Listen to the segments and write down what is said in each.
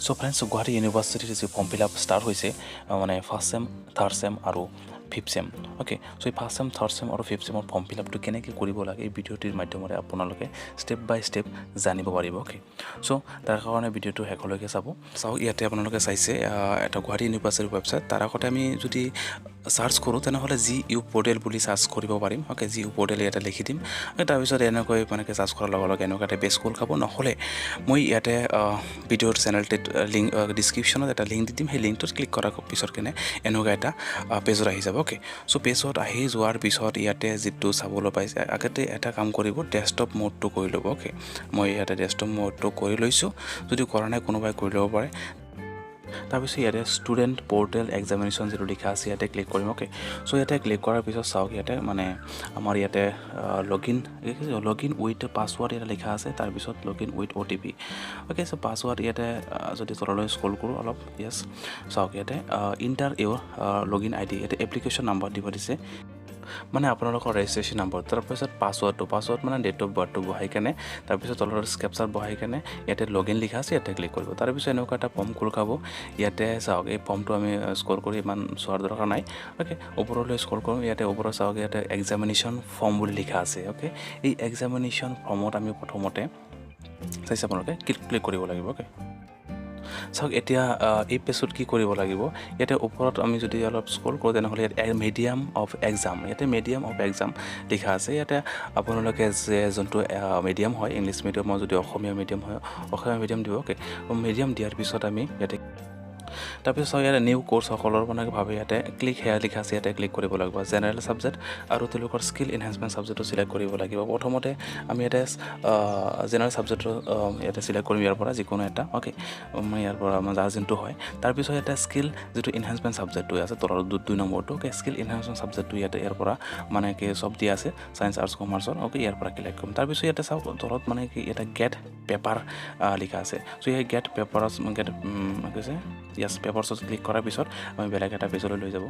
So friends, Gauhati University is form fill up start hoise mane first sem, third sem aru fifth sem. Okay, so first sem, third sem aru fifth sem form fill up to keneke koribo lage ei video tir madhyomore apunaloke step by step janibo paribo. Okay, so tar karone video to hekoloke sabo. So iate apunaloke saise eta Gauhati University website tar akote ami jodi search koru tenahole GU portal buli search koribo parim. Okay, GU portal eta likhi dim tar bisor enakoi maneke search korar log enokate base call khabo নহলে মই ইয়াতে ভিডিওৰ চেনেলতে link ডেসক্ৰিপচনত এটা link দি দিম সেই লিংকটোত click কৰাৰ পিছত কেনে এনেকুৱা এটা পেজত আহি যাব ওকে সো পেজত আহি যোৱাৰ পিছত ইয়াতে যেটো চাবলৈ পাইছে আগতে এটা কাম কৰিব ডেস্কটপ মোডটো কৰি ল'ব ওকে মই ইয়াতে ডেস্কটপ মোডটো কৰি লৈছো যদি কৰা নাই কোনোবাই কৰি ল'ব পাৰে তাৰপিছত ইয়াতে ষ্টুডেন্ট পোৰ্টেল এক্সামিনেশন যেটো লিখা আছে ইয়াতে ক্লিক কৰিম ওকে সো ইয়াতে ক্লিক কৰাৰ পিছত চাওক ইয়াতে মানে আমাৰ ইয়াতে লগইন উইথ পাসওয়াৰ্ড এটা লিখা আছে তাৰপিছত login with OTP okay so password ইয়াতে যদি তললৈ স্ক্ৰল কৰো অলপ यस চাওক ইয়াতে ইন্টাৰ ইওৰ লগইন আইডি ইয়াতে এপ্লিকেশন নাম্বাৰ দিব দিছে মানে আপোনালোকৰ ৰেজিষ্ট্ৰেচন নম্বৰ তাৰপিছত পাসওয়াৰ্ড মানে ডেট অফ বাৰ্থটো বহাই কেনে তাৰপিছত তলৰ ক্যাপচাৰ বহাই কেনে ইয়াতে লগইন লিখা আছে ইয়াতে ক্লিক কৰিব তাৰপিছত এনেকুৱা এটা ফৰ্ম খোল খাব ইয়াতে চাওক এই ফৰ্মটো আমি স্ক্ৰল কৰি ইমান চোৱাৰ দৰকাৰ নাই ওকে ওপৰলৈ স্ক্ৰল কৰোঁ ইয়াতে ওপৰত চাওক ইয়াতে এক্সামিনেশন ফৰ্ম বুলি লিখা আছে ওকে এই এক্সামিনেশন ফৰ্মত আমি প্ৰথমতে চাইছে আপোনালোকে ক্লিক কৰিব লাগিব ওকে চাওক এতিয়া এই পেজত কি কৰিব লাগিব ইয়াতে ওপৰত আমি যদি অলপ স্ক্ৰল কৰো তেনেহলে মিডিয়াম অফ এক্সাম ইয়াতে মিডিয়াম অফ এক্সাম লিখা আছে ইয়াতে আপোনালোকে যে যোনটো মিডিয়াম হয় ইংলিশ মিডিয়াম যদি অসমীয়া মিডিয়াম হয় অসমীয়া মিডিয়াম দিব ওকে মিডিয়াম দিয়াৰ পিছত আমি ইয়াতে তাৰপিছত ইয়াতে নিউ কোৰ্স সকলৰ মানে ভাবে ইয়াতে ক্লিক হেয়াৰ লিখা আছে ইয়াতে ক্লিক কৰিব লাগিব জেনাৰেল সাবজেক্ট আৰু তেওঁলোকৰ স্কিল এনহান্সমেন্ট সাবজেক্টটো সিলেক্ট কৰিব লাগিব প্ৰথমতে আমি ইয়াতে জেনাৰেল সাবজেক্টটো ইয়াতে সিলেক্ট কৰিম ইয়াৰ পৰা যিকোনো এটা ওকে মই ইয়াৰ পৰা আমাৰ জাজিনটো হয় তাৰপিছত ইয়াতে স্কিল যেটো এনহান্সমেন্ট সাবজেক্টটো আছে তলৰ 2 নম্বৰটো ওকে স্কিল এনহান্সমেন্ট সাবজেক্টটো ইয়াতে ইয়াৰ পৰা মানে কি সব দিয়া আছে সায়েন্স আৰ্টস কমাৰ্চৰ ওকে ইয়াৰ পৰা ক্লিক কৰিম তাৰপিছত ইয়াতে চাওক তলত মানে কি এটা গেট পেপাৰ লিখা আছে সো এই গেট পেপাৰছ গেট কৈছে यस পেপাৰছত ক্লিক কৰাৰ পিছত আমি বেলেগ এটা পেজলৈ লৈ যাব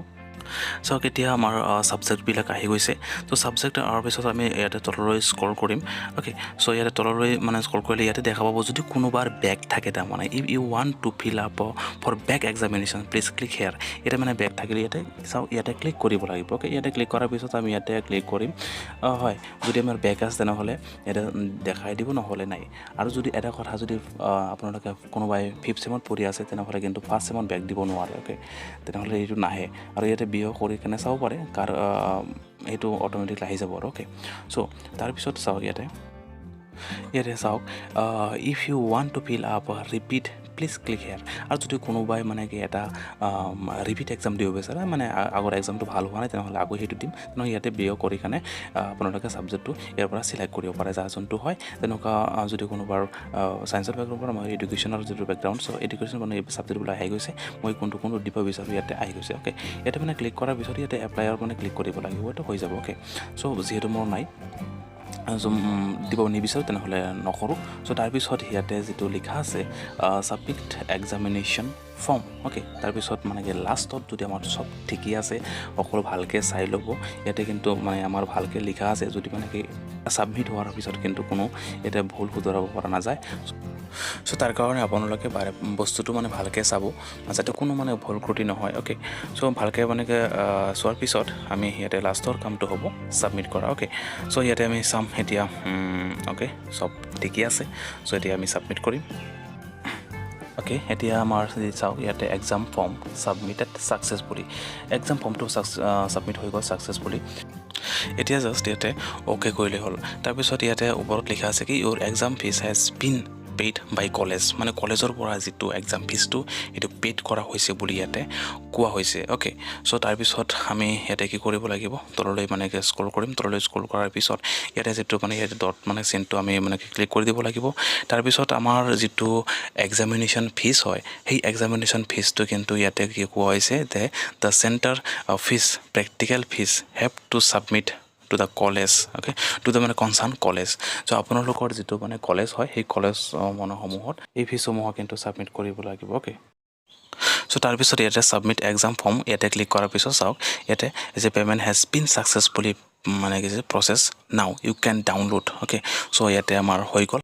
সো কেতিয়া আমাৰ সাবজেক্ট বিলাক আহি গৈছে তো সাবজেক্ট আৰু পিছত আমি ইয়াতে তললৈ স্ক্ৰল কৰিম ওকে সো ইয়াতে তললৈ মানে স্ক্ৰল কৰিলে ইয়াতে দেখা পাব যদি কোনোবাৰ ব্যাক থাকে তা মানে if you want to fill up for back examination please click here এটা মানে ব্যাক থাকিলে ইয়াতে চাও ইয়াতে ক্লিক কৰিব লাগিব ওকে ইয়াতে ক্লিক কৰাৰ পিছত আমি ইয়াতে ক্লিক কৰিম হয় যদি আমাৰ ব্যাক আছে তেনেহলে এটা দেখাই দিব নহলে নাই আৰু যদি এটা কথা যদি আপোনালোকে কোনোবাই 5th সেমত পঢ়ি আছে তেনেহলে কিন্তু ফার্স্ট সেমত ব্যাক দিব নোৱাৰে ওকে তেনেহলে এইটো নাহে আৰু ইয়াতে বিও কৰি কেনে চাব পাৰে কাৰ এইটো অটোমেটিক আহি যাব আৰু ওকে সো তাৰ পিছত চাওক ইয়াতে চাওক if you want to fill up repeat please click here আৰু যদি কোনোবাই মানে কি এটা ৰিপিট এক্সাম দিব বিচাৰে মানে আগৰ এক্সামটো ভাল হোৱা নাই তেনেহলে আগৰ হেতু দিম নহয় ইয়াতে বিও কৰি কেনে আপোনালোকে সাবজেক্টটো ইয়াৰ পৰা সিলেক্ট কৰিব পাৰে যা যোনটো হয় তেনেকুৱা যদি কোনোবাৰ সায়েন্সৰ বেকগ্ৰাউণ্ড পৰা মই এডুকেশ্যনৰ যেটো বেকগ্ৰাউণ্ড সো এডুকেশ্যন মানে এই সাবজেক্টবোৰ আহি গৈছে মই কোনটো দিব বিচাৰো ইয়াতে আহি গৈছে ওকে ইয়াতে মানে ক্লিক কৰাৰ পিছত ইয়াতে এপ্লাইৰ মানে ক্লিক কৰিব লাগিব এটা হৈ যাব ওকে সো যেহেতু মোৰ নাই দিব নিবিচাৰো তেনেহলে নকৰো সো তাৰ পিছত ইয়াতে যেটো লিখা আছে সাবমিট এক্সামিনেশন ফৰ্ম ওকে তাৰ পিছত মানে কি লাষ্টত যদি আমাৰ সব ঠিকই আছে সকলো ভালকে চাই ল'ব ইয়াতে কিন্তু মানে আমাৰ ভালকে লিখা আছে যদি মানে কি সাবমিট হোৱাৰ পিছত কিন্তু কোনো এটা ভুল শুধৰাব পৰা নাযায় সো তাৰ কাৰণে আপোনালোকে বস্তুটো মানে ভালকে চাব যাতে কোনো মানে ভুল ত্ৰুটি নহয় ওকে সো ভালকে মানে চোৱাৰ পিছত আমি ইয়াতে লাষ্টৰ কামটো হ'ব সাবমিট কৰা ওকে সো ইয়াতে আমি চাম এতিয়া ওকে সব ঠিকই আছে সো এতিয়া আমি সাবমিট কৰিম ওকে এতিয়া আমাৰ চাওক ইয়াতে exam form submitted successfully exam ফৰ্মটো সাবমিট হৈ গ'ল সাকসেসফুলি এতিয়া জাস্ট ইয়াতে ওকে কৰিলে হ'ল তাৰপিছত ইয়াতে ওপৰত লিখা আছে কি your exam fees has been paid by college মানে কলেজৰ পৰা যেটো এক্সাম ফিজটো এটো পেইড কৰা হৈছে বুলি ইয়াতে কোৱা হৈছে ওকে সো তাৰ পিছত আমি ইয়াতে কি কৰিব লাগিব তললৈ মানে স্ক্ৰল কৰিম তললৈ স্ক্ৰল কৰাৰ পিছত ইয়াতে যেটো মানে ইয়াতে ডট মানে চেনটো আমি মানে ক্লিক কৰি দিব লাগিব তাৰ পিছত আমাৰ যেটো এক্সামিনেশন ফিজ হয় সেই এক্সামিনেশন ফিজটো কিন্তু ইয়াতে কি কোৱা হৈছে যে the center fees practical fees have to submit to the college okay to the মানে কনসার্ন কলেজ সো আপোনালোকৰ যেটো মানে কলেজ হয় সেই কলেজ মনসমূহত এই ফিসমূহ কিন্তু সাবমিট কৰিব লাগিব ওকে সো তাৰ পিছত ইয়াতে সাবমিট এক্সাম ফৰ্ম ইয়াতে ক্লিক কৰাৰ পিছত চাওক ইয়াতে যে পেমেন্ট হেজ বিন সাকসেসফুলি মানে কি process now you can download okay so ইয়াতে আমাৰ হৈ গ'ল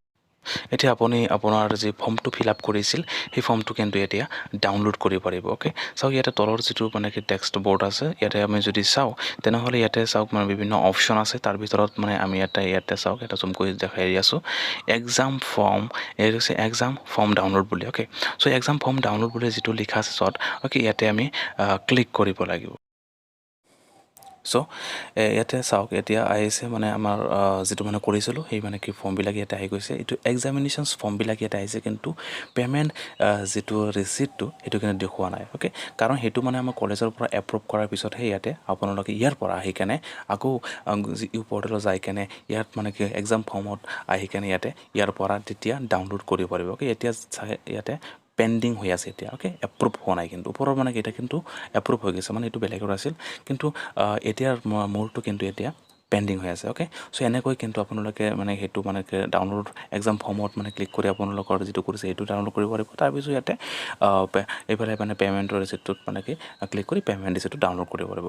এতিয়া আপুনি আপোনাৰ যি ফৰ্মটো ফিল আপ কৰিছিল সেই ফৰ্মটো কিন্তু এতিয়া ডাউনলোড কৰিব পাৰিব অ'কে চাওক ইয়াতে তলৰ যিটো মানে কি টেক্সট বৰ্ড আছে ইয়াতে আমি যদি চাওঁ তেনেহ'লে ইয়াতে চাওক মানে বিভিন্ন অপশ্যন আছে তাৰ ভিতৰত মানে আমি ইয়াতে চাওক এটা জুম কৰি দেখাই আছোঁ এক্সাম ফৰ্ম এইটো হৈছে এক্সাম ফৰ্ম ডাউনলোড বুলি okay so' exam form download বুলি যিটো লিখা আছে চত অ'কে ইয়াতে আমি ক্লিক কৰিব লাগিব চ' ইয়াতে চাওক এতিয়া আহিছে মানে আমাৰ যিটো মানে কৰিছিলোঁ সেই মানে কি ফৰ্মবিলাক ইয়াতে আহি গৈছে এইটো এক্সামিনেশ্যনছ ফৰ্মবিলাক ইয়াতে আহিছে কিন্তু পে'মেণ্ট যিটো ৰিচিপ্টটো সেইটো কিন্তু দেখুওৱা নাই অ'কে কাৰণ সেইটো মানে আমাৰ কলেজৰ পৰা এপ্ৰুভ কৰাৰ পিছতহে ইয়াতে আপোনালোকে ইয়াৰ পৰা আহি কেনে আকৌ ইউ পৰ্টেলত যাই কেনে ইয়াত মানে কি এক্সাম ফৰ্মত আহি কেনে ইয়াতে ইয়াৰ পৰা তেতিয়া ডাউনলোড কৰিব পাৰিব অ'কে এতিয়া ইয়াতে পেণ্ডিং হৈ আছে এতিয়া অ'কে এপ্ৰুভ হোৱা নাই কিন্তু ওপৰৰ মানে এটা কিন্তু এপ্ৰুভ হৈ গৈছে মানে এইটো বেলেগৰ আছিল কিন্তু এতিয়াৰ মোৰটো কিন্তু এতিয়া পেণ্ডিং হৈ আছে অ'কে চ' এনেকৈ কিন্তু আপোনালোকে মানে সেইটো মানে ডাউনলোড এক্সাম ফৰ্মত মানে ক্লিক কৰি আপোনালোকৰ যিটো কৰিছে সেইটো ডাউনলোড কৰিব পাৰিব তাৰপিছত ইয়াতে এইফালে মানে পে'মেণ্টৰ ৰিচিপ্টটোত মানে কি ক্লিক কৰি পে'মেণ্ট ৰিচিপ্টটো ডাউনলোড কৰিব পাৰিব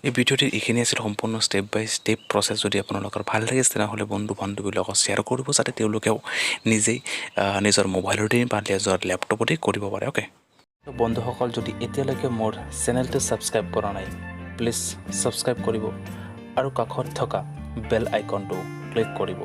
এই ভিডিঅ'টিৰ এইখিনি আছিল সম্পূৰ্ণ ষ্টেপ বাই ষ্টেপ প্ৰচেছ যদি আপোনালোকৰ ভাল লাগিছে তেনেহ'লে বন্ধু বান্ধৱীৰ লগত শ্বেয়াৰ কৰিব যাতে তেওঁলোকেও নিজেই নিজৰ মোবাইলতে বা নিজৰ লেপটপতে কৰিব পাৰে অ'কে বন্ধুসকল যদি এতিয়ালৈকে মোৰ চেনেলটো ছাবস্ক্ৰাইব কৰা নাই প্লিজ ছাবস্ক্ৰাইব কৰিব আৰু কাষত থকা বেল আইকনটো ক্লিক কৰিব